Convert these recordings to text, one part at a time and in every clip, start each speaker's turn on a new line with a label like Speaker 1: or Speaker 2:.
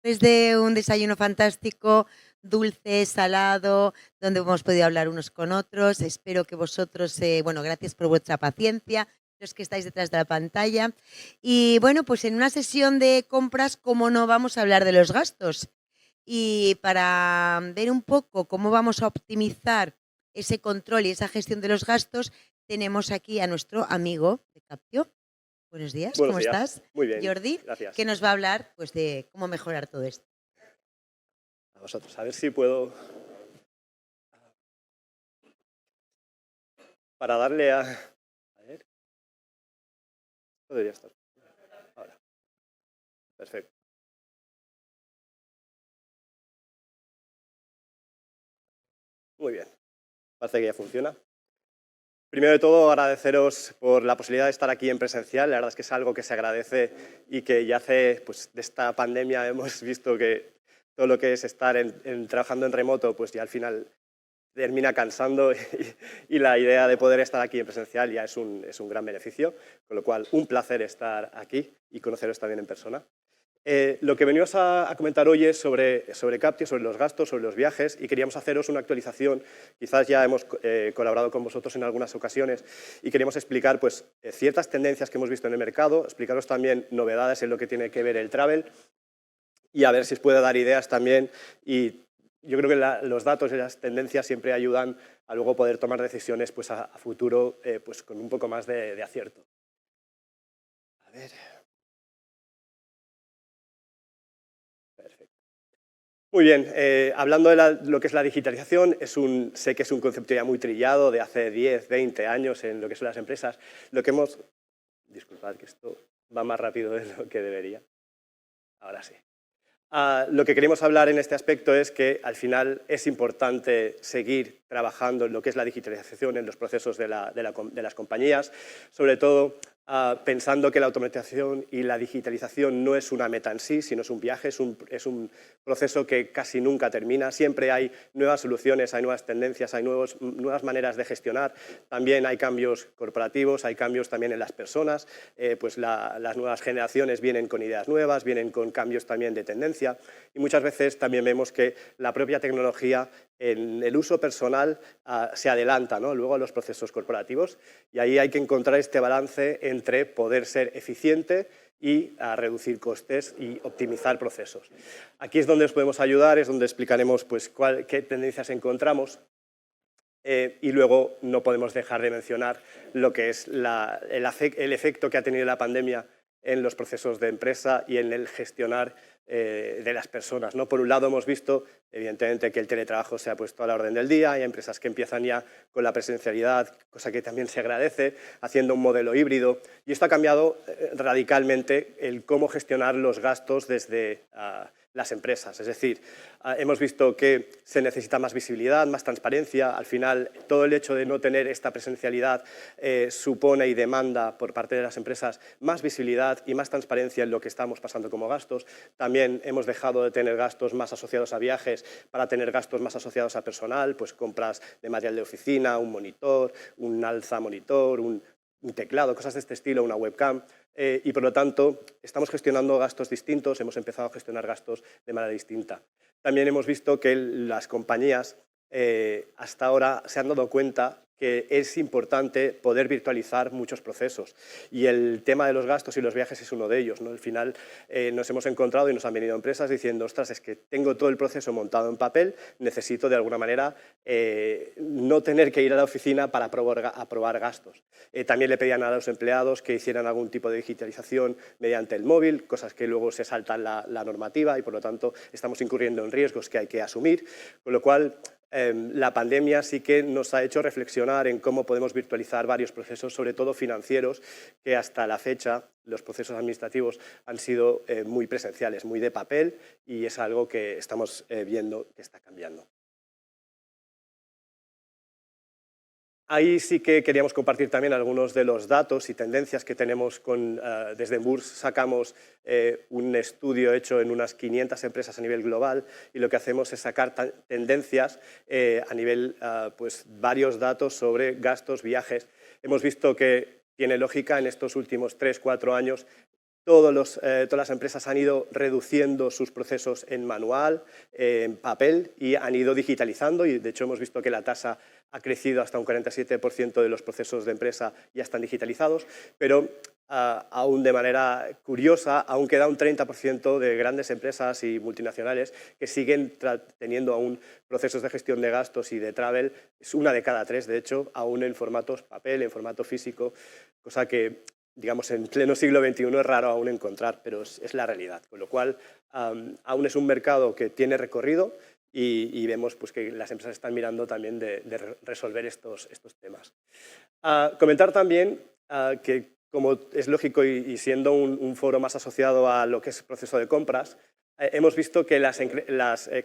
Speaker 1: Después de un desayuno fantástico, dulce, salado, donde hemos podido hablar unos con otros. Espero que vosotros, bueno, gracias por vuestra paciencia, los que estáis detrás de la pantalla. Y bueno, pues en una sesión de compras, ¿cómo no vamos a hablar de los gastos? Y para ver un poco cómo vamos a optimizar ese control y esa gestión de los gastos, tenemos aquí a nuestro amigo de Captio. Buenos días,
Speaker 2: Buenos
Speaker 1: ¿cómo
Speaker 2: días.
Speaker 1: estás?
Speaker 2: Muy bien,
Speaker 1: Jordi,
Speaker 2: gracias.
Speaker 1: que nos va a hablar pues, de cómo mejorar todo esto.
Speaker 2: A vosotros. A ver si puedo... Para darle a... A ver. Podría estar. Ahora. Perfecto. Muy bien. Parece que ya funciona. Primero de todo, agradeceros por la posibilidad de estar aquí en presencial. La verdad es que es algo que se agradece y que ya hace, pues, de esta pandemia hemos visto que todo lo que es estar trabajando en remoto, pues ya al final termina cansando y la idea de poder estar aquí en presencial ya es un gran beneficio, con lo cual un placer estar aquí y conoceros también en persona. Lo que venimos a comentar hoy es sobre Captio, sobre los gastos, sobre los viajes, y queríamos haceros una actualización. Quizás ya hemos colaborado con vosotros en algunas ocasiones y queríamos explicar pues, ciertas tendencias que hemos visto en el mercado, explicaros también novedades en lo que tiene que ver el travel y a ver si os puede dar ideas también. Y yo creo que los datos y las tendencias siempre ayudan a luego poder tomar decisiones pues, a futuro pues, con un poco más de acierto. A ver. Perfecto. Muy bien, hablando de lo que es la digitalización, sé que es un concepto ya muy trillado de hace 10, 20 años en lo que son las empresas. Lo que hemos... Disculpad que esto va más rápido de lo que debería. Ahora sí. Lo que queremos hablar en este aspecto es que al final es importante seguir trabajando en lo que es la digitalización en los procesos de las compañías, sobre todo pensando que la automatización y la digitalización no es una meta en sí, sino es un viaje, es un proceso que casi nunca termina. Siempre hay nuevas soluciones, hay nuevas tendencias, hay nuevas maneras de gestionar. También hay cambios corporativos, hay cambios también en las personas. Pues las nuevas generaciones vienen con ideas nuevas, vienen con cambios también de tendencia y muchas veces también vemos que la propia tecnología en el uso personal se adelanta, ¿no? Luego a los procesos corporativos y ahí hay que encontrar este balance entre poder ser eficiente y reducir costes y optimizar procesos. Aquí es donde os podemos ayudar, es donde explicaremos pues, qué tendencias encontramos. Y luego no podemos dejar de mencionar lo que es el efecto que ha tenido la pandemia en los procesos de empresa y en el gestionar de las personas, ¿no? Por un lado hemos visto, evidentemente, que el teletrabajo se ha puesto a la orden del día, hay empresas que empiezan ya con la presencialidad, cosa que también se agradece, haciendo un modelo híbrido, y esto ha cambiado radicalmente el cómo gestionar los gastos desde las empresas. Es decir, hemos visto que se necesita más visibilidad, más transparencia. Al final, todo el hecho de no tener esta presencialidad supone y demanda por parte de las empresas más visibilidad y más transparencia en lo que estamos pasando como gastos. También hemos dejado de tener gastos más asociados a viajes para tener gastos más asociados a personal, pues compras de material de oficina, un monitor, un alza monitor, un teclado, cosas de este estilo, una webcam. Y por lo tanto estamos gestionando gastos distintos, hemos empezado a gestionar gastos de manera distinta. También hemos visto que las compañías hasta ahora se han dado cuenta que es importante poder virtualizar muchos procesos y el tema de los gastos y los viajes es uno de ellos, ¿no? Al final nos hemos encontrado y nos han venido empresas diciendo, ostras, es que tengo todo el proceso montado en papel, necesito de alguna manera no tener que ir a la oficina para aprobar gastos. También le pedían a los empleados que hicieran algún tipo de digitalización mediante el móvil, cosas que luego se saltan la normativa y por lo tanto estamos incurriendo en riesgos que hay que asumir, con lo cual la pandemia sí que nos ha hecho reflexionar en cómo podemos virtualizar varios procesos, sobre todo financieros, que hasta la fecha los procesos administrativos han sido muy presenciales, muy de papel y es algo que estamos viendo que está cambiando. Ahí sí que queríamos compartir también algunos de los datos y tendencias que tenemos desde Emburs. Sacamos un estudio hecho en unas 500 empresas a nivel global y lo que hacemos es sacar tendencias a nivel, pues varios datos sobre gastos, viajes. Hemos visto que tiene lógica en estos últimos 3 o 4 años todas las empresas han ido reduciendo sus procesos en manual, en papel, y han ido digitalizando, y de hecho hemos visto que la tasa ha crecido hasta un 47% de los procesos de empresa ya están digitalizados, pero aún de manera curiosa, aún queda un 30% de grandes empresas y multinacionales que siguen teniendo aún procesos de gestión de gastos y de travel, es una de cada tres, de hecho, aún en formatos papel, en formato físico, cosa que, digamos, en pleno siglo XXI es raro aún encontrar, pero es la realidad, con lo cual aún es un mercado que tiene recorrido y vemos pues, que las empresas están mirando también de resolver estos temas. Comentar también que, como es lógico y siendo un foro más asociado a lo que es proceso de compras, hemos visto que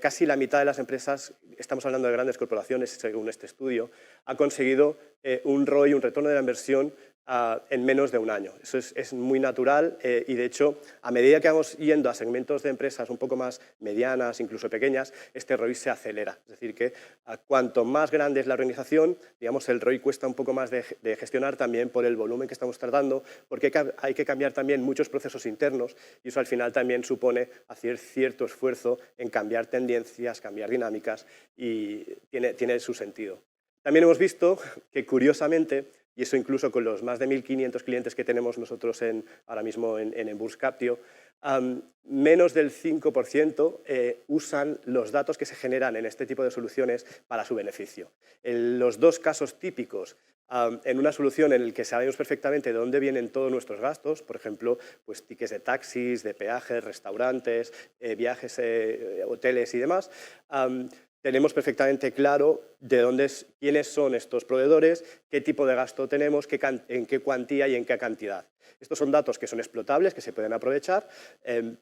Speaker 2: casi la mitad de las empresas, estamos hablando de grandes corporaciones según este estudio, ha conseguido un ROI, un retorno de la inversión, en menos de un año. Eso es muy natural y, de hecho, a medida que vamos yendo a segmentos de empresas un poco más medianas, incluso pequeñas, este ROI se acelera. Es decir, que cuanto más grande es la organización, digamos, el ROI cuesta un poco más de gestionar también por el volumen que estamos tratando, porque hay que cambiar también muchos procesos internos y eso al final también supone hacer cierto esfuerzo en cambiar tendencias, cambiar dinámicas y tiene su sentido. También hemos visto que, curiosamente, y eso incluso con los más de 1.500 clientes que tenemos nosotros ahora mismo en Burscaptio, menos del 5% usan los datos que se generan en este tipo de soluciones para su beneficio. En los dos casos típicos, en una solución en la que sabemos perfectamente de dónde vienen todos nuestros gastos, por ejemplo, pues tickets de taxis, de peajes, restaurantes, viajes, hoteles y demás, tenemos perfectamente claro quiénes son estos proveedores, qué tipo de gasto tenemos, en qué cuantía y en qué cantidad. Estos son datos que son explotables, que se pueden aprovechar,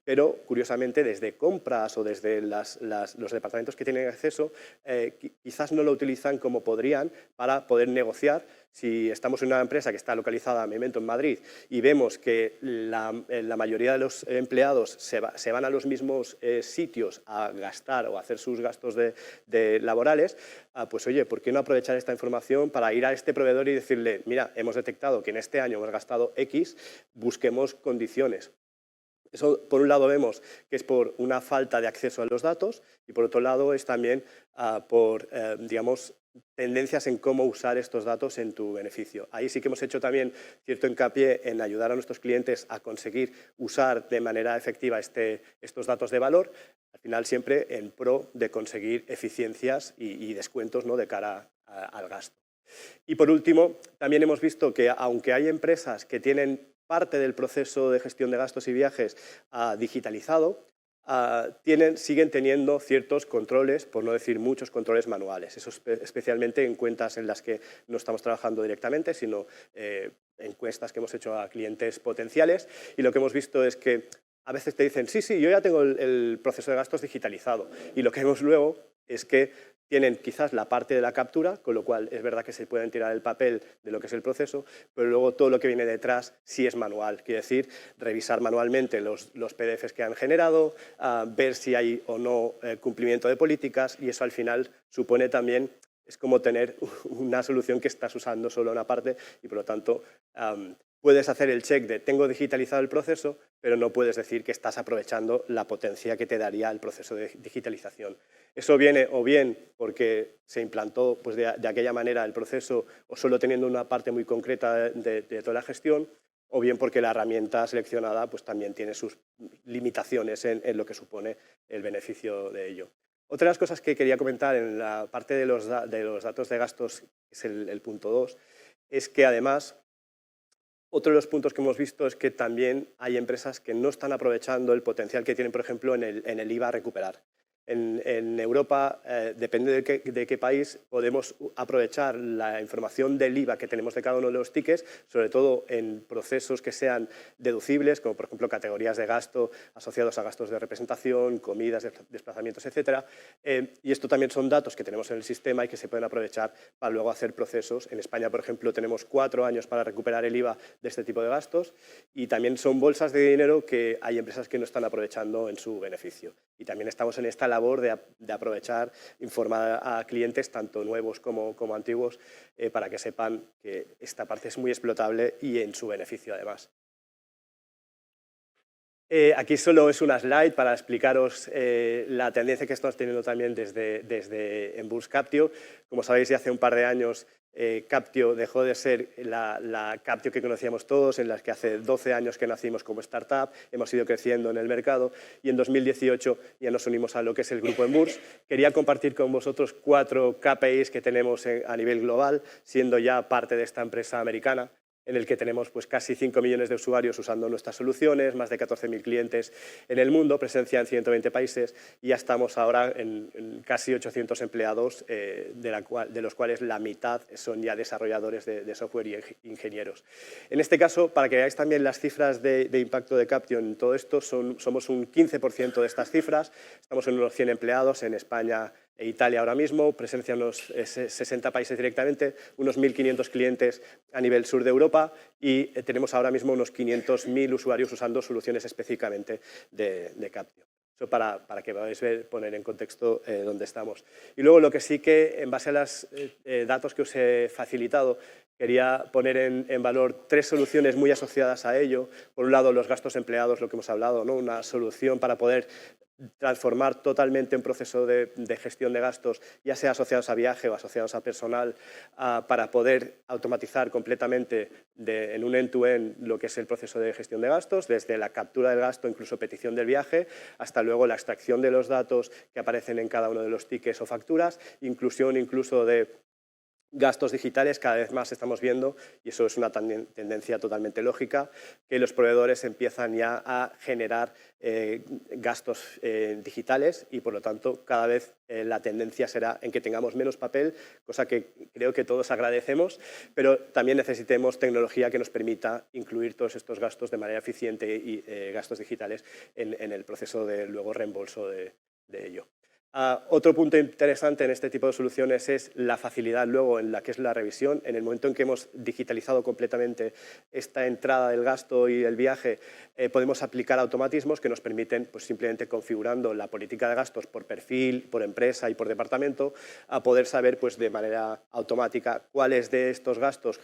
Speaker 2: pero curiosamente desde compras o desde los departamentos que tienen acceso quizás no lo utilizan como podrían para poder negociar. Si estamos en una empresa que está localizada, me invento, en Madrid, y vemos que la mayoría de los empleados se van a los mismos sitios a gastar o a hacer sus gastos laborales, pues oye, ¿por qué no aprovechar esta información para ir a este proveedor y decirle, mira, hemos detectado que en este año hemos gastado X, busquemos condiciones? Eso, por un lado, vemos que es por una falta de acceso a los datos y, por otro lado, es también por, digamos, tendencias en cómo usar estos datos en tu beneficio. Ahí sí que hemos hecho también cierto hincapié en ayudar a nuestros clientes a conseguir usar de manera efectiva estos datos de valor, al final siempre en pro de conseguir eficiencias y descuentos, ¿no?, de cara al gasto. Y por último, también hemos visto que aunque hay empresas que tienen parte del proceso de gestión de gastos y viajes digitalizado, siguen teniendo ciertos controles, por no decir muchos controles manuales. Eso especialmente en cuentas en las que no estamos trabajando directamente, sino encuestas que hemos hecho a clientes potenciales. Y lo que hemos visto es que a veces te dicen, sí, yo ya tengo el proceso de gastos digitalizado. Y lo que vemos luego es que tienen quizás la parte de la captura, con lo cual es verdad que se pueden tirar el papel de lo que es el proceso, pero luego todo lo que viene detrás sí es manual. Quiere decir, revisar manualmente los PDFs que han generado, ver si hay o no cumplimiento de políticas, y eso al final supone también, es como tener una solución que estás usando solo una parte y por lo tanto puedes hacer el check de tengo digitalizado el proceso, pero no puedes decir que estás aprovechando la potencia que te daría el proceso de digitalización. Eso viene o bien porque se implantó pues, de aquella manera el proceso o solo teniendo una parte muy concreta de toda la gestión, o bien porque la herramienta seleccionada pues, también tiene sus limitaciones en lo que supone el beneficio de ello. Otra de las cosas que quería comentar en la parte de los datos de gastos, que es el punto 2, es que además otro de los puntos que hemos visto es que también hay empresas que no están aprovechando el potencial que tienen, por ejemplo, en el IVA a recuperar. En Europa, depende de qué país, podemos aprovechar la información del IVA que tenemos de cada uno de los tickets, sobre todo en procesos que sean deducibles, como por ejemplo categorías de gasto asociados a gastos de representación, comidas, desplazamientos, etc. Y esto también son datos que tenemos en el sistema y que se pueden aprovechar para luego hacer procesos. En España, por ejemplo, tenemos 4 años para recuperar el IVA de este tipo de gastos y también son bolsas de dinero que hay empresas que no están aprovechando en su beneficio. Y también estamos en esta labor de aprovechar, informar a clientes, tanto nuevos como antiguos, para que sepan que esta parte es muy explotable y en su beneficio además. Aquí solo es una slide para explicaros la tendencia que estamos teniendo también desde Enburst Captio. Como sabéis, ya hace un par de años Captio dejó de ser la Captio que conocíamos todos, en la que hace 12 años que nacimos como startup, hemos ido creciendo en el mercado y en 2018 ya nos unimos a lo que es el grupo Enburst. Quería compartir con vosotros 4 KPIs que tenemos a nivel global, siendo ya parte de esta empresa americana, en el que tenemos pues, casi 5 millones de usuarios usando nuestras soluciones, más de 14.000 clientes en el mundo, presencia en 120 países y ya estamos ahora en casi 800 empleados, de los cuales la mitad son ya desarrolladores de software y ingenieros. En este caso, para que veáis también las cifras de impacto de Captio en todo esto, somos un 15% de estas cifras, estamos en unos 100 empleados en España e Italia ahora mismo, presencia en unos 60 países directamente, unos 1.500 clientes a nivel sur de Europa y tenemos ahora mismo unos 500.000 usuarios usando soluciones específicamente de Captio. Eso para que podáis poner en contexto dónde estamos. Y luego lo que sí que, en base a los datos que os he facilitado, quería poner en valor 3 soluciones muy asociadas a ello. Por un lado, los gastos empleados, lo que hemos hablado, ¿no? Una solución para poder transformar totalmente un proceso de gestión de gastos, ya sea asociados a viaje o asociados a personal, para poder automatizar completamente en un end-to-end lo que es el proceso de gestión de gastos, desde la captura del gasto, incluso petición del viaje, hasta luego la extracción de los datos que aparecen en cada uno de los tickets o facturas, inclusión incluso de gastos digitales. Cada vez más estamos viendo, y eso es una tendencia totalmente lógica, que los proveedores empiezan ya a generar gastos digitales y, por lo tanto, cada vez la tendencia será en que tengamos menos papel, cosa que creo que todos agradecemos, pero también necesitemos tecnología que nos permita incluir todos estos gastos de manera eficiente y gastos digitales en el proceso de luego reembolso de ello. Otro punto interesante en este tipo de soluciones es la facilidad luego en la que es la revisión. En el momento en que hemos digitalizado completamente esta entrada del gasto y el viaje, podemos aplicar automatismos que nos permiten, pues, simplemente configurando la política de gastos por perfil, por empresa y por departamento, a poder saber, pues, de manera automática cuáles de estos gastos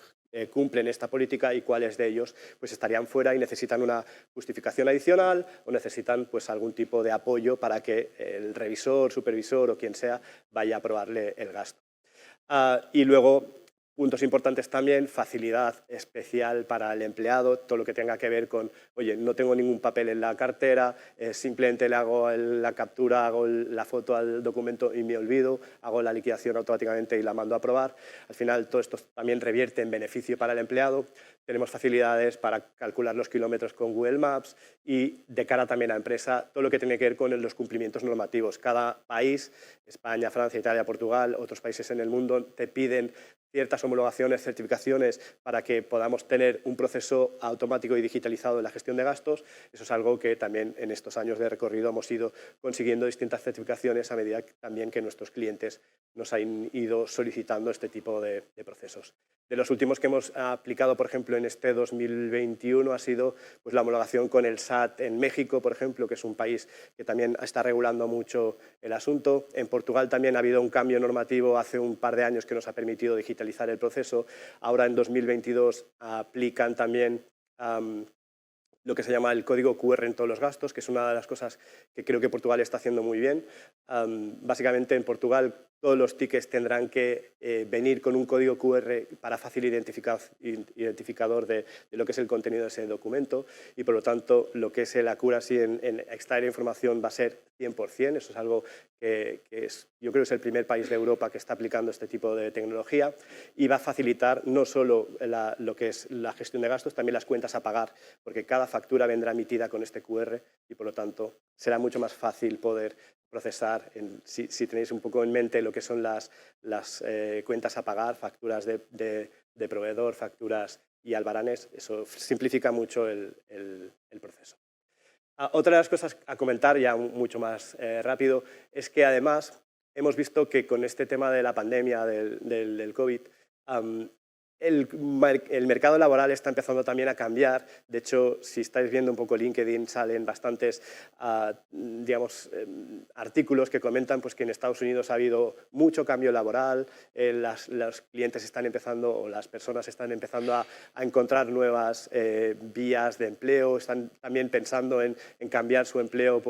Speaker 2: cumplen esta política y cuáles de ellos pues, estarían fuera y necesitan una justificación adicional o necesitan pues, algún tipo de apoyo para que el revisor, supervisor o quien sea vaya a aprobarle el gasto. Y luego, puntos importantes también, facilidad especial para el empleado, todo lo que tenga que ver con, oye, no tengo ningún papel en la cartera, simplemente le hago la captura, hago la foto al documento y me olvido, hago la liquidación automáticamente y la mando a aprobar. Al final, todo esto también revierte en beneficio para el empleado. Tenemos facilidades para calcular los kilómetros con Google Maps y, de cara también a empresa, todo lo que tiene que ver con los cumplimientos normativos. Cada país, España, Francia, Italia, Portugal, otros países en el mundo, te piden ciertas homologaciones, certificaciones para que podamos tener un proceso automático y digitalizado de la gestión de gastos. Eso es algo que también en estos años de recorrido hemos ido consiguiendo distintas certificaciones a medida también que nuestros clientes nos han ido solicitando este tipo de procesos. De los últimos que hemos aplicado, por ejemplo, en este 2021 ha sido pues, la homologación con el SAT en México, por ejemplo, que es un país que también está regulando mucho el asunto. En Portugal también ha habido un cambio normativo hace un par de años que nos ha permitido digitalizar el proceso. Ahora, en 2022, aplican también lo que se llama el código QR en todos los gastos, que es una de las cosas que creo que Portugal está haciendo muy bien. Básicamente, en Portugal todos los tickets tendrán que venir con un código QR para fácil identificador de lo que es el contenido de ese documento y, por lo tanto, lo que es el accuracy en extraer información va a ser 100%. Eso es algo que yo creo que es el primer país de Europa que está aplicando este tipo de tecnología y va a facilitar no solo lo que es la gestión de gastos, también las cuentas a pagar, porque cada factura vendrá emitida con este QR y, por lo tanto, será mucho más fácil poder procesar, si tenéis un poco en mente lo que son las cuentas a pagar, facturas de proveedor, facturas y albaranes, eso simplifica mucho el proceso. Otra de las cosas a comentar, ya mucho más rápido, es que además hemos visto que con este tema de la pandemia del COVID, el mercado laboral está empezando también a cambiar. De hecho, si estáis viendo un poco LinkedIn, salen bastantes digamos, artículos que comentan pues, que en Estados Unidos ha habido mucho cambio laboral, los clientes están empezando, o las personas están empezando a encontrar nuevas vías de empleo, están también pensando en cambiar su empleo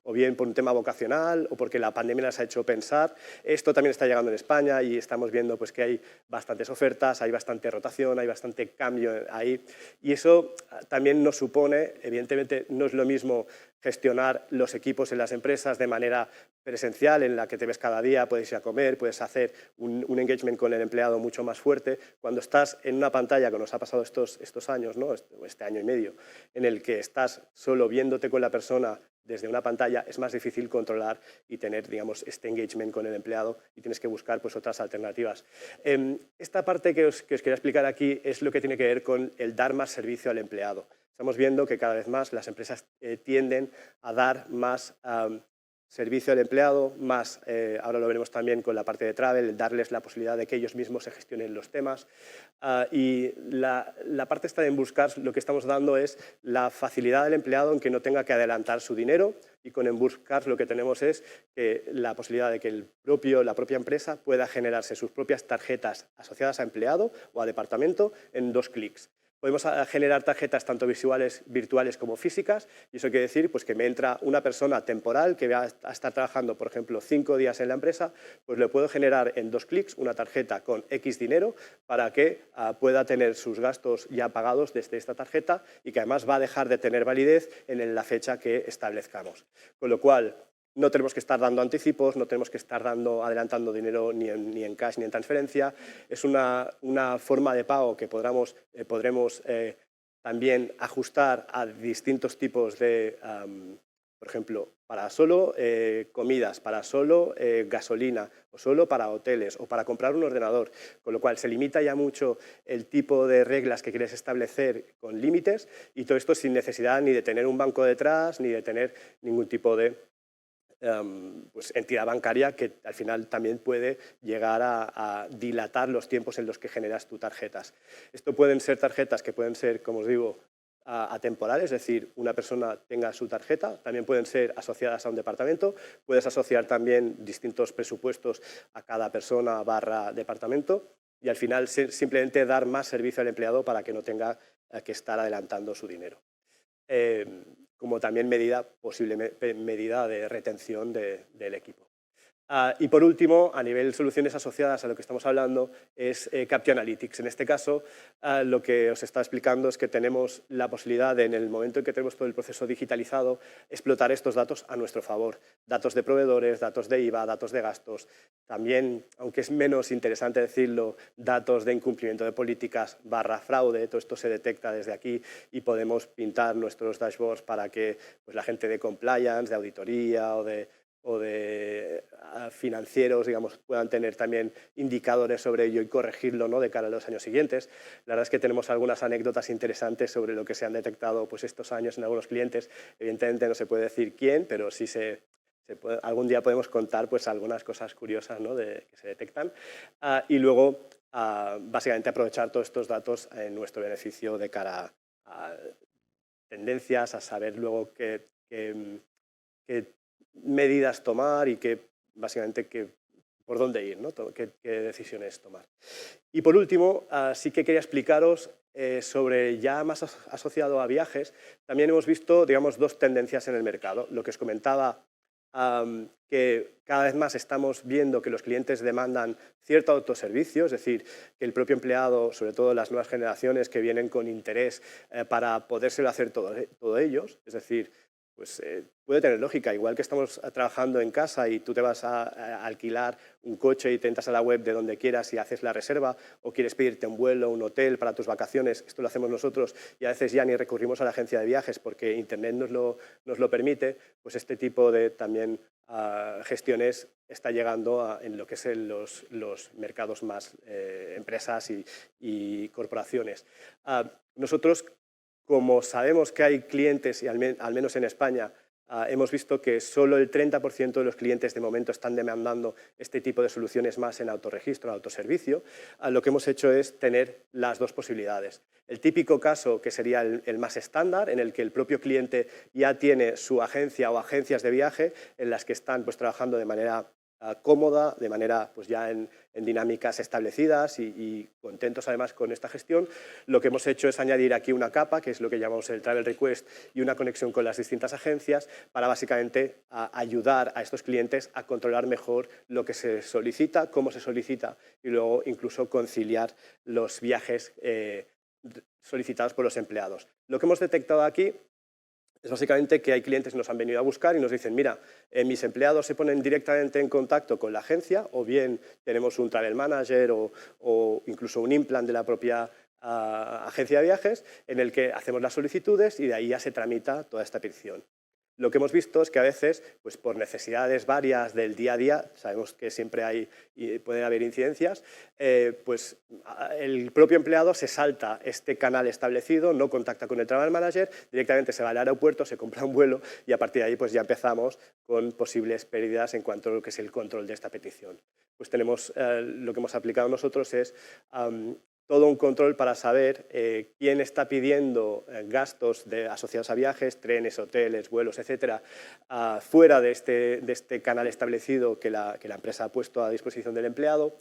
Speaker 2: o bien por un tema vocacional o porque la pandemia les ha hecho pensar. Esto también está llegando en España y estamos viendo pues, que hay bastantes ofertas, hay bastante rotación, hay bastante cambio ahí. Y eso también nos supone, evidentemente, no es lo mismo gestionar los equipos en las empresas de manera presencial, en la que te ves cada día, puedes ir a comer, puedes hacer un engagement con el empleado mucho más fuerte. Cuando estás en una pantalla, que nos ha pasado estos años, ¿no? este año y medio, en el que estás solo viéndote con la persona desde una pantalla, es más difícil controlar y tener, digamos, este engagement con el empleado y tienes que buscar pues, otras alternativas. Esta parte que os quería explicar aquí es lo que tiene que ver con el dar más servicio al empleado. Estamos viendo que cada vez más las empresas tienden a dar más servicio al empleado, más, ahora lo veremos también con la parte de travel, darles la posibilidad de que ellos mismos se gestionen los temas. Y la parte está en buscar, lo que estamos dando es la facilidad del empleado en que no tenga que adelantar su dinero, y con Enbuscar lo que tenemos es que la posibilidad de que la propia empresa pueda generarse sus propias tarjetas asociadas a empleado o a departamento en 2 clics. Podemos generar tarjetas tanto virtuales como físicas, y eso quiere decir pues, que me entra una persona temporal que va a estar trabajando, por ejemplo, 5 días en la empresa, pues le puedo generar en 2 clics una tarjeta con X dinero para que pueda tener sus gastos ya pagados desde esta tarjeta y que además va a dejar de tener validez en la fecha que establezcamos. Con lo cual, no tenemos que estar dando anticipos, no tenemos que estar adelantando dinero ni en cash ni en transferencia. Es una forma de pago que podremos también ajustar a distintos tipos de, por ejemplo, para solo comidas, para solo gasolina, o solo para hoteles, o para comprar un ordenador. Con lo cual se limita ya mucho el tipo de reglas que quieres establecer con límites, y todo esto sin necesidad ni de tener un banco detrás, ni de tener ningún tipo de pues, entidad bancaria que al final también puede llegar a dilatar los tiempos en los que generas tus tarjetas. Esto pueden ser tarjetas que pueden ser, como os digo, atemporales, es decir, una persona tenga su tarjeta, también pueden ser asociadas a un departamento, puedes asociar también distintos presupuestos a cada persona / departamento, y al final simplemente dar más servicio al empleado para que no tenga que estar adelantando su dinero. Como también posiblemente medida de retención del equipo. Y por último, a nivel de soluciones asociadas a lo que estamos hablando, es Captcha Analytics. En este caso, lo que os está explicando es que tenemos la posibilidad de, en el momento en que tenemos todo el proceso digitalizado, explotar estos datos a nuestro favor. Datos de proveedores, datos de IVA, datos de gastos. También, aunque es menos interesante decirlo, datos de incumplimiento de políticas / fraude. Todo esto se detecta desde aquí y podemos pintar nuestros dashboards para que pues, la gente de compliance, de auditoría o de financieros, digamos, puedan tener también indicadores sobre ello y corregirlo, ¿no?, de cara a los años siguientes. La verdad es que tenemos algunas anécdotas interesantes sobre lo que se han detectado pues, estos años en algunos clientes. Evidentemente no se puede decir quién, pero sí algún día podemos contar pues, algunas cosas curiosas, ¿no?, que se detectan. Y luego, básicamente, aprovechar todos estos datos en nuestro beneficio de cara a tendencias, a saber luego qué medidas tomar y básicamente por dónde ir, ¿no? qué decisiones tomar. Y por último, sí que quería explicaros sobre, ya más asociado a viajes, también hemos visto, digamos, 2 tendencias en el mercado. Lo que os comentaba, que cada vez más estamos viendo que los clientes demandan cierto autoservicio, es decir, que el propio empleado, sobre todo las nuevas generaciones que vienen con interés para podérselo hacer todo ellos, es decir, pues puede tener lógica. Igual que estamos trabajando en casa y tú te vas a alquilar un coche y te entras a la web de donde quieras y haces la reserva, o quieres pedirte un vuelo, un hotel para tus vacaciones, esto lo hacemos nosotros y a veces ya ni recurrimos a la agencia de viajes porque Internet nos lo permite, pues este tipo de también gestiones está llegando en lo que es los mercados más empresas y corporaciones. Nosotros, como sabemos que hay clientes, y al menos en España, hemos visto que solo el 30% de los clientes de momento están demandando este tipo de soluciones más en autorregistro, autoservicio. Lo que hemos hecho es tener las dos posibilidades. El típico caso, que sería el más estándar, en el que el propio cliente ya tiene su agencia o agencias de viaje en las que están pues, trabajando de manera cómoda, de manera pues ya en dinámicas establecidas y contentos además con esta gestión. Lo que hemos hecho es añadir aquí una capa, que es lo que llamamos el Travel Request, y una conexión con las distintas agencias para básicamente ayudar a estos clientes a controlar mejor lo que se solicita, cómo se solicita y luego incluso conciliar los viajes solicitados por los empleados. Lo que hemos detectado aquí es básicamente que hay clientes que nos han venido a buscar y nos dicen, mira, mis empleados se ponen directamente en contacto con la agencia o bien tenemos un travel manager o incluso un implant de la propia agencia de viajes en el que hacemos las solicitudes y de ahí ya se tramita toda esta petición. Lo que hemos visto es que a veces, pues por necesidades varias del día a día, sabemos que siempre hay y pueden haber incidencias, pues el propio empleado se salta este canal establecido, no contacta con el travel manager, directamente se va al aeropuerto, se compra un vuelo y a partir de ahí pues ya empezamos con posibles pérdidas en cuanto a lo que es el control de esta petición. Pues tenemos, lo que hemos aplicado nosotros es todo un control para saber quién está pidiendo gastos asociados a viajes, trenes, hoteles, vuelos, etcétera, fuera de este canal establecido que la empresa ha puesto a disposición del empleado,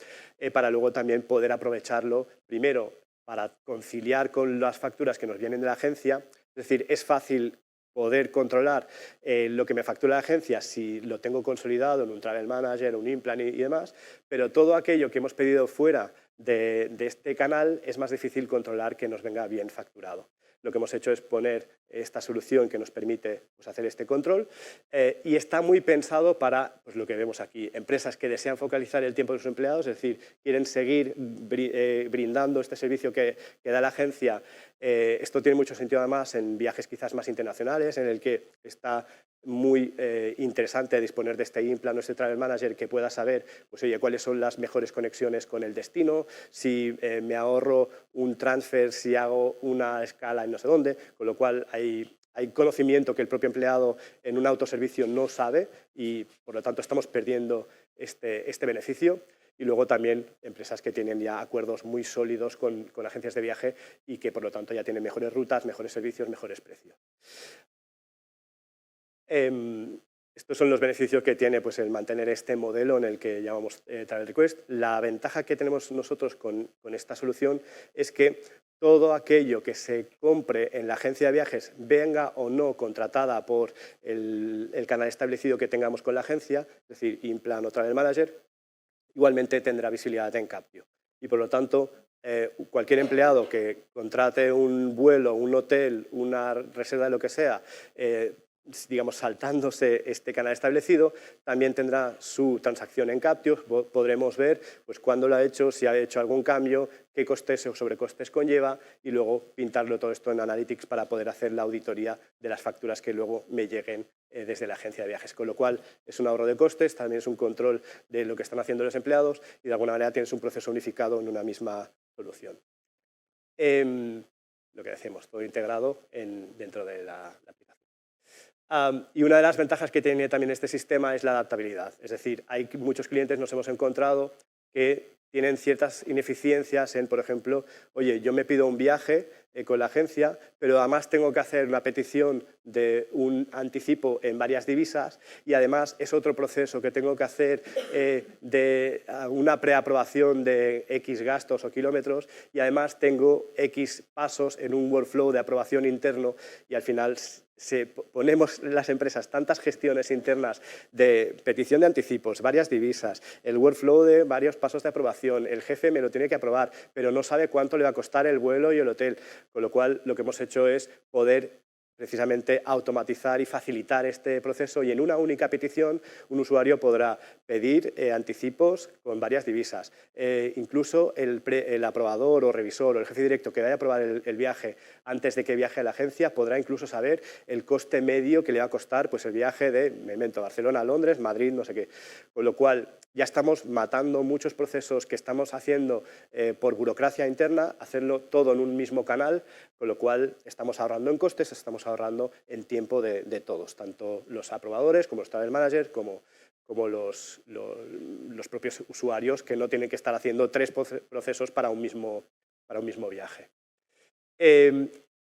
Speaker 2: para luego también poder aprovecharlo, primero, para conciliar con las facturas que nos vienen de la agencia. Es decir, es fácil poder controlar lo que me factura la agencia si lo tengo consolidado en un travel manager, un implant y demás, pero todo aquello que hemos pedido fuera de este canal es más difícil controlar que nos venga bien facturado. Lo que hemos hecho es poner esta solución que nos permite pues, hacer este control y está muy pensado para pues, lo que vemos aquí, empresas que desean focalizar el tiempo de sus empleados, es decir, quieren seguir brindando este servicio que da la agencia. Esto tiene mucho sentido además en viajes quizás más internacionales, en el que está muy interesante disponer de este implant o este travel manager que pueda saber pues, oye, cuáles son las mejores conexiones con el destino, si me ahorro un transfer, si hago una escala en no sé dónde, con lo cual hay conocimiento que el propio empleado en un autoservicio no sabe y por lo tanto estamos perdiendo este beneficio. Y luego también empresas que tienen ya acuerdos muy sólidos con agencias de viaje y que por lo tanto ya tienen mejores rutas, mejores servicios, mejores precios. Estos son los beneficios que tiene pues, el mantener este modelo en el que llamamos Travel Request. La ventaja que tenemos nosotros con esta solución es que todo aquello que se compre en la agencia de viajes, venga o no contratada por el canal establecido que tengamos con la agencia, es decir, Implant o Travel Manager, igualmente tendrá visibilidad en Captio. Y por lo tanto, cualquier empleado que contrate un vuelo, un hotel, una reserva de lo que sea, digamos, saltándose este canal establecido, también tendrá su transacción en Captio. Podremos ver pues, cuándo lo ha hecho, si ha hecho algún cambio, qué costes o sobrecostes conlleva y luego pintarlo todo esto en Analytics para poder hacer la auditoría de las facturas que luego me lleguen desde la agencia de viajes. Con lo cual es un ahorro de costes, también es un control de lo que están haciendo los empleados y de alguna manera tienes un proceso unificado en una misma solución. Lo que decimos, todo integrado dentro de la aplicación. Y una de las ventajas que tiene también este sistema es la adaptabilidad. Es decir, hay muchos clientes nos hemos encontrado que tienen ciertas ineficiencias en, por ejemplo, oye, yo me pido un viaje con la agencia, pero además tengo que hacer una petición de un anticipo en varias divisas y además es otro proceso que tengo que hacer de una preaprobación de X gastos o kilómetros y además tengo X pasos en un workflow de aprobación interno y al final ponemos en las empresas tantas gestiones internas de petición de anticipos, varias divisas, el workflow de varios pasos de aprobación, el jefe me lo tiene que aprobar, pero no sabe cuánto le va a costar el vuelo y el hotel, con lo cual lo que hemos hecho es poder precisamente automatizar y facilitar este proceso y en una única petición un usuario podrá pedir anticipos con varias divisas. Incluso el aprobador o revisor o el jefe directo que vaya a aprobar el viaje antes de que viaje a la agencia podrá incluso saber el coste medio que le va a costar pues, el viaje de, me invento, Barcelona a Londres, Madrid, no sé qué. Con lo cual ya estamos matando muchos procesos que estamos haciendo por burocracia interna, hacerlo todo en un mismo canal, con lo cual estamos ahorrando en costes, estamos ahorrando en tiempo de todos, tanto los aprobadores como los travel managers, como los propios usuarios, que no tienen que estar haciendo 3 procesos para un mismo viaje.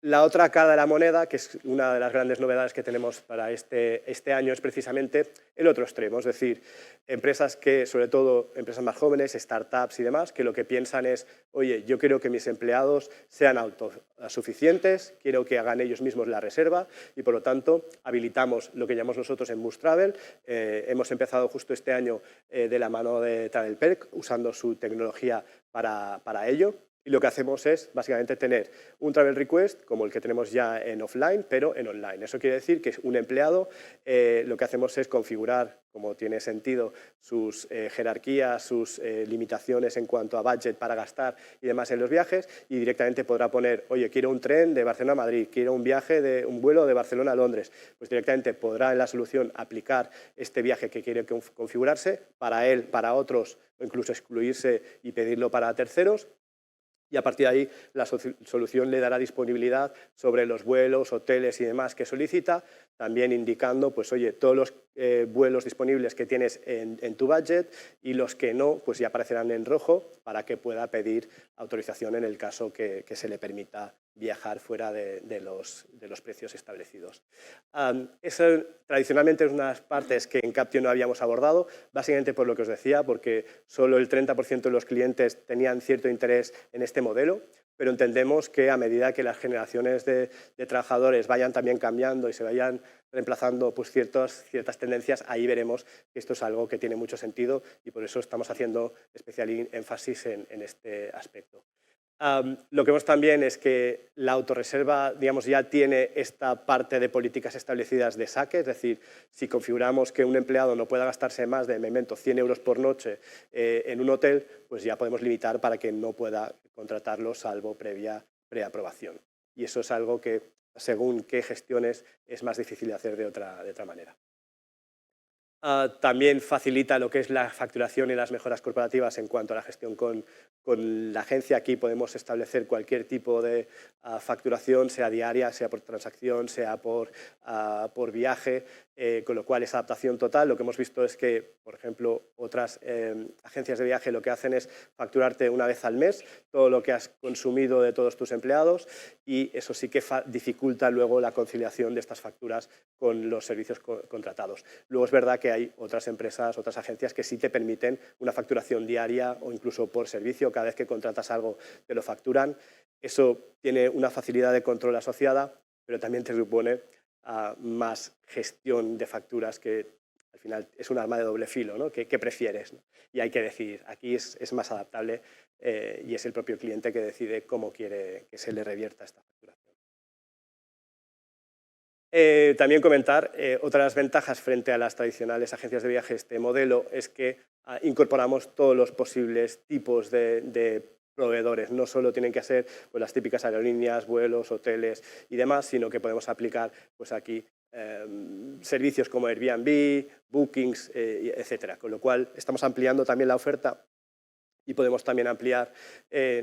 Speaker 2: La otra cara de la moneda, que es una de las grandes novedades que tenemos para este año, es precisamente el otro extremo, es decir, empresas que, sobre todo empresas más jóvenes, startups y demás, que lo que piensan es, oye, yo quiero que mis empleados sean autosuficientes, quiero que hagan ellos mismos la reserva y, por lo tanto, habilitamos lo que llamamos nosotros en Bus Travel. Hemos empezado justo este año de la mano de TravelPerk, usando su tecnología para ello. Y lo que hacemos es, básicamente, tener un travel request, como el que tenemos ya en offline, pero en online. Eso quiere decir que un empleado, lo que hacemos es configurar, como tiene sentido, sus jerarquías, sus limitaciones en cuanto a budget para gastar y demás en los viajes, y directamente podrá poner, oye, quiero un tren de Barcelona a Madrid, quiero un vuelo de Barcelona a Londres. Pues directamente podrá en la solución aplicar este viaje que quiere configurarse para él, para otros, o incluso excluirse y pedirlo para terceros. Y a partir de ahí la solución le dará disponibilidad sobre los vuelos, hoteles y demás que solicita, también indicando, pues oye, todos los vuelos disponibles que tienes en tu budget, y los que no, pues ya aparecerán en rojo para que pueda pedir autorización en el caso que se le permita viajar fuera de los precios establecidos. Eso tradicionalmente es una de las partes que en Captio no habíamos abordado, básicamente por lo que os decía, porque solo el 30% de los clientes tenían cierto interés en este modelo, pero entendemos que a medida que las generaciones de trabajadores vayan también cambiando y se vayan reemplazando pues ciertas tendencias, ahí veremos que esto es algo que tiene mucho sentido y por eso estamos haciendo especial énfasis en este aspecto. Lo que vemos también es que la autorreserva, digamos, ya tiene esta parte de políticas establecidas de saque, es decir, si configuramos que un empleado no pueda gastarse más de, me invento, 100 euros por noche en un hotel, pues ya podemos limitar para que no pueda contratarlo salvo previa preaprobación. Y eso es algo que, según qué gestiones, es más difícil de hacer de otra manera. También facilita lo que es la facturación y las mejoras corporativas en cuanto a la gestión con la agencia. Aquí podemos establecer cualquier tipo de facturación, sea diaria, sea por transacción, sea por viaje, con lo cual es adaptación total. Lo que hemos visto es que, por ejemplo, otras agencias de viaje lo que hacen es facturarte una vez al mes todo lo que has consumido de todos tus empleados, y eso sí que dificulta luego la conciliación de estas facturas con los servicios contratados. Luego es verdad que hay otras empresas, otras agencias que sí te permiten una facturación diaria o incluso por servicio. Cada vez que contratas algo te lo facturan. Eso tiene una facilidad de control asociada, pero también te supone más gestión de facturas, que al final es un arma de doble filo, ¿no? ¿Qué prefieres? ¿No? Y hay que decidir. Aquí es más adaptable y es el propio cliente que decide cómo quiere que se le revierta esta facturación. También comentar, otras ventajas frente a las tradicionales agencias de viaje, este modelo, es que incorporamos todos los posibles tipos de proveedores. No solo tienen que ser pues, las típicas aerolíneas, vuelos, hoteles y demás, sino que podemos aplicar pues, aquí servicios como Airbnb, Bookings, etcétera. Con lo cual estamos ampliando también la oferta. Y podemos también ampliar,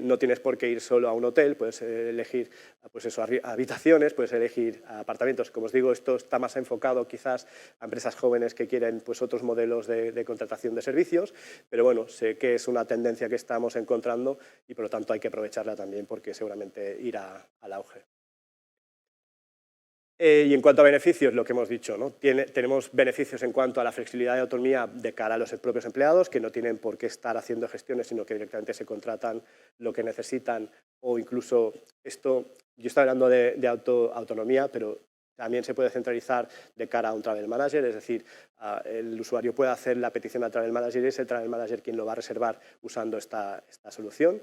Speaker 2: no tienes por qué ir solo a un hotel, puedes elegir pues eso, habitaciones, puedes elegir apartamentos. Como os digo, esto está más enfocado quizás a empresas jóvenes que quieren pues, otros modelos de contratación de servicios, pero bueno, sé que es una tendencia que estamos encontrando y por lo tanto hay que aprovecharla también porque seguramente irá al auge. Y en cuanto a beneficios, lo que hemos dicho, ¿no? Tenemos beneficios en cuanto a la flexibilidad y autonomía de cara a los propios empleados, que no tienen por qué estar haciendo gestiones, sino que directamente se contratan lo que necesitan, o incluso esto, yo estoy hablando de autonomía, pero también se puede centralizar de cara a un travel manager, es decir, el usuario puede hacer la petición al travel manager y es el travel manager quien lo va a reservar usando esta solución.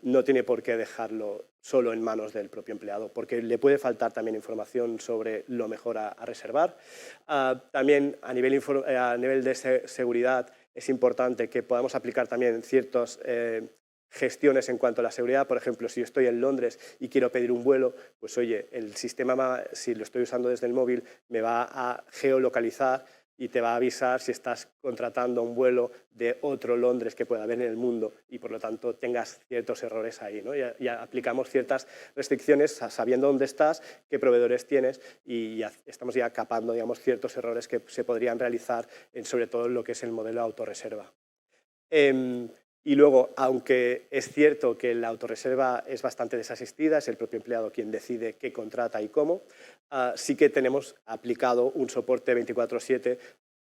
Speaker 2: No tiene por qué dejarlo solo en manos del propio empleado, porque le puede faltar también información sobre lo mejor a reservar. También a nivel de seguridad es importante que podamos aplicar también ciertas gestiones en cuanto a la seguridad. Por ejemplo, si yo estoy en Londres y quiero pedir un vuelo, pues oye, el sistema, si lo estoy usando desde el móvil, me va a geolocalizar y te va a avisar si estás contratando un vuelo de otro Londres que pueda haber en el mundo y por lo tanto tengas ciertos errores ahí, ¿no? Ya aplicamos ciertas restricciones sabiendo dónde estás, qué proveedores tienes y ya estamos ya capando, digamos, ciertos errores que se podrían realizar sobre todo en lo que es el modelo de autorreserva. Y luego, aunque es cierto que la autorreserva es bastante desasistida, es el propio empleado quien decide qué contrata y cómo, sí que tenemos aplicado un soporte 24/7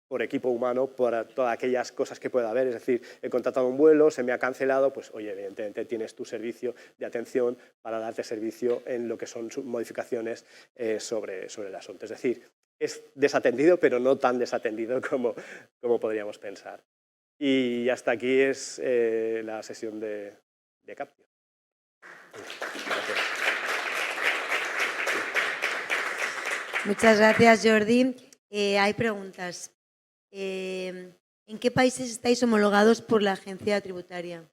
Speaker 2: por equipo humano para todas aquellas cosas que pueda haber. Es decir, he contratado un vuelo, se me ha cancelado, pues oye, evidentemente tienes tu servicio de atención para darte servicio en lo que son modificaciones sobre el asunto. Es decir, es desatendido, pero no tan desatendido como podríamos pensar. Y hasta aquí es la sesión de Captio. Gracias.
Speaker 1: Muchas gracias, Jordi. Hay preguntas. ¿En qué países estáis homologados por la agencia tributaria?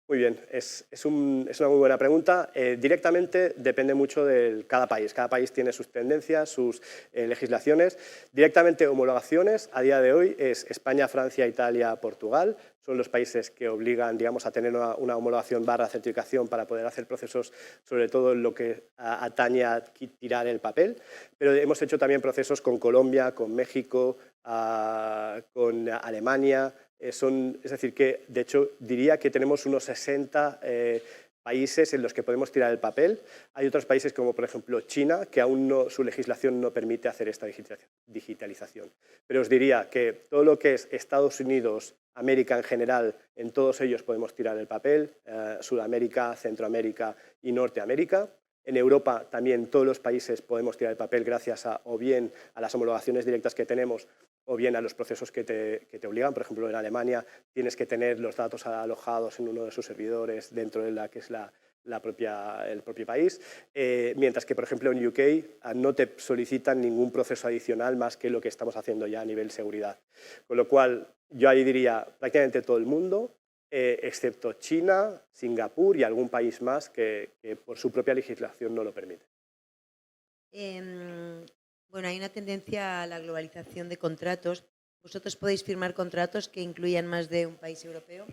Speaker 2: Muy bien, es una muy buena pregunta. Directamente depende mucho de cada país. Cada país tiene sus tendencias, sus legislaciones. Directamente homologaciones, a día de hoy, es España, Francia, Italia, Portugal. Son los países que obligan, digamos, a tener una homologación / certificación para poder hacer procesos, sobre todo en lo que atañe a tirar el papel. Pero hemos hecho también procesos con Colombia, con México, con Alemania. Es decir, que de hecho diría que tenemos unos 60 países en los que podemos tirar el papel. Hay otros países como por ejemplo China, que aún su legislación no permite hacer esta digitalización. Pero os diría que todo lo que es Estados Unidos, América en general, en todos ellos podemos tirar el papel, Sudamérica, Centroamérica y Norteamérica. En Europa también todos los países podemos tirar el papel gracias o bien a las homologaciones directas que tenemos o bien a los procesos que te obligan. por ejemplo, en Alemania tienes que tener los datos alojados en uno de sus servidores dentro de la que es el propio país, mientras que, por ejemplo, en UK no te solicitan ningún proceso adicional más que lo que estamos haciendo ya a nivel seguridad. Con lo cual, yo ahí diría prácticamente todo el mundo, excepto China, Singapur y algún país más que por su propia legislación no lo permite.
Speaker 1: Bueno, hay una tendencia a la globalización de contratos. ¿Vosotros podéis firmar contratos que incluyan más de un país europeo?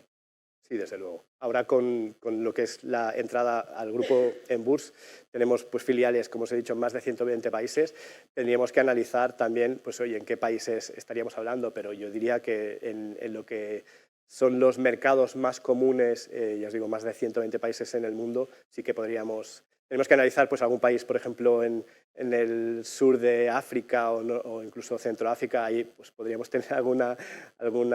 Speaker 2: Sí, desde luego. Ahora con lo que es la entrada al grupo Enburs, tenemos pues, filiales, como os he dicho, en más de 120 países. Tendríamos que analizar también, pues oye, en qué países estaríamos hablando, pero yo diría que en lo que son los mercados más comunes, ya os digo, más de 120 países en el mundo, sí que tenemos que analizar pues, algún país, por ejemplo, en el sur de África o incluso Centroáfrica, ahí pues, podríamos tener algún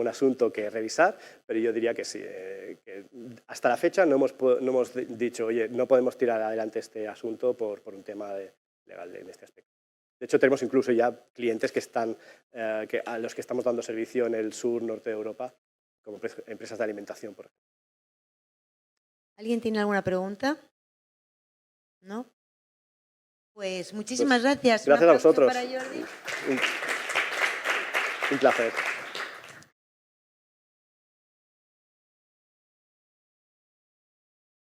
Speaker 2: asunto que revisar, pero yo diría que sí, que hasta la fecha no hemos dicho, oye, no podemos tirar adelante este asunto por un tema legal en este aspecto. De hecho, tenemos incluso ya clientes a los que estamos dando servicio en el sur, norte de Europa, como empresas de alimentación, por ejemplo.
Speaker 1: ¿Alguien tiene alguna pregunta? ¿No? Pues muchísimas gracias.
Speaker 2: Gracias a
Speaker 1: Un aplauso
Speaker 2: vosotros.
Speaker 1: para Jordi.
Speaker 2: Un placer.